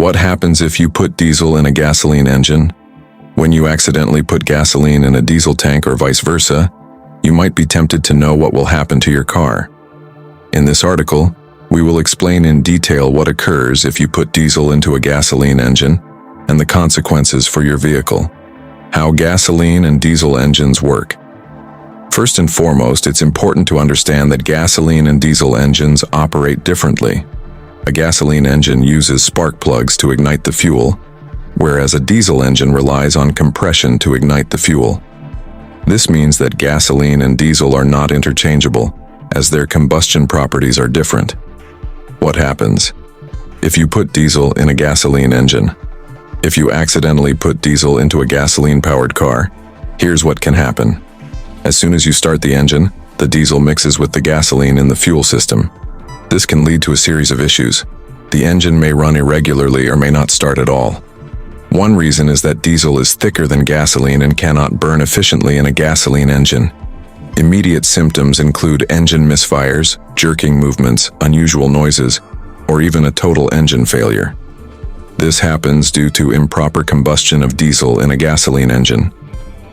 What happens if you put diesel in a gasoline engine? When you accidentally put gasoline in a diesel tank or vice versa, you might be tempted to know what will happen to your car. In this article, we will explain in detail what occurs if you put diesel into a gasoline engine and the consequences for your vehicle. How gasoline and diesel engines work. First and foremost, it's important to understand that gasoline and diesel engines operate differently. A gasoline engine uses spark plugs to ignite the fuel, whereas a diesel engine relies on compression to ignite the fuel. This means that gasoline and diesel are not interchangeable, as their combustion properties are different. What happens if you put diesel in a gasoline engine? If you accidentally put diesel into a gasoline-powered car, here's what can happen. As soon as you start the engine, the diesel mixes with the gasoline in the fuel system. This can lead to a series of issues. The engine may run irregularly or may not start at all. One reason is that diesel is thicker than gasoline and cannot burn efficiently in a gasoline engine. Immediate symptoms include engine misfires, jerking movements, unusual noises, or even a total engine failure. This happens due to improper combustion of diesel in a gasoline engine.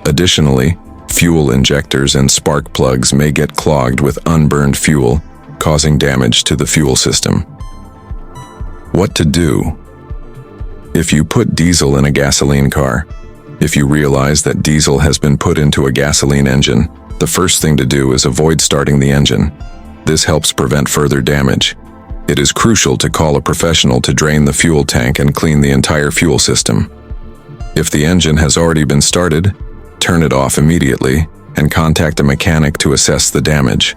Additionally, fuel injectors and spark plugs may get clogged with unburned fuel, causing damage to the fuel system. What to do? If you put diesel in a gasoline car, if you realize that diesel has been put into a gasoline engine, the first thing to do is avoid starting the engine. This helps prevent further damage. It is crucial to call a professional to drain the fuel tank and clean the entire fuel system. If the engine has already been started, turn it off immediately and contact a mechanic to assess the damage.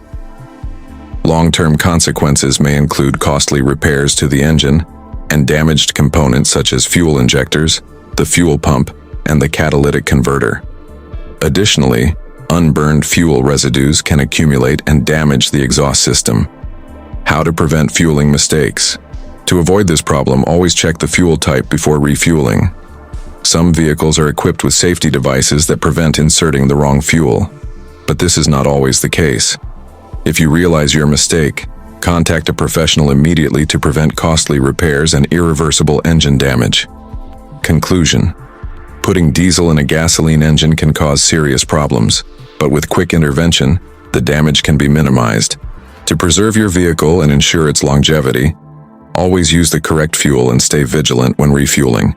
Long-term consequences may include costly repairs to the engine and damaged components such as fuel injectors, the fuel pump, and the catalytic converter. Additionally, unburned fuel residues can accumulate and damage the exhaust system. How to prevent fueling mistakes. To avoid this problem, always check the fuel type before refueling. Some vehicles are equipped with safety devices that prevent inserting the wrong fuel, but this is not always the case. If you realize your mistake, contact a professional immediately to prevent costly repairs and irreversible engine damage. Conclusion. Putting diesel in a gasoline engine can cause serious problems, but with quick intervention, the damage can be minimized. To preserve your vehicle and ensure its longevity, always use the correct fuel and stay vigilant when refueling.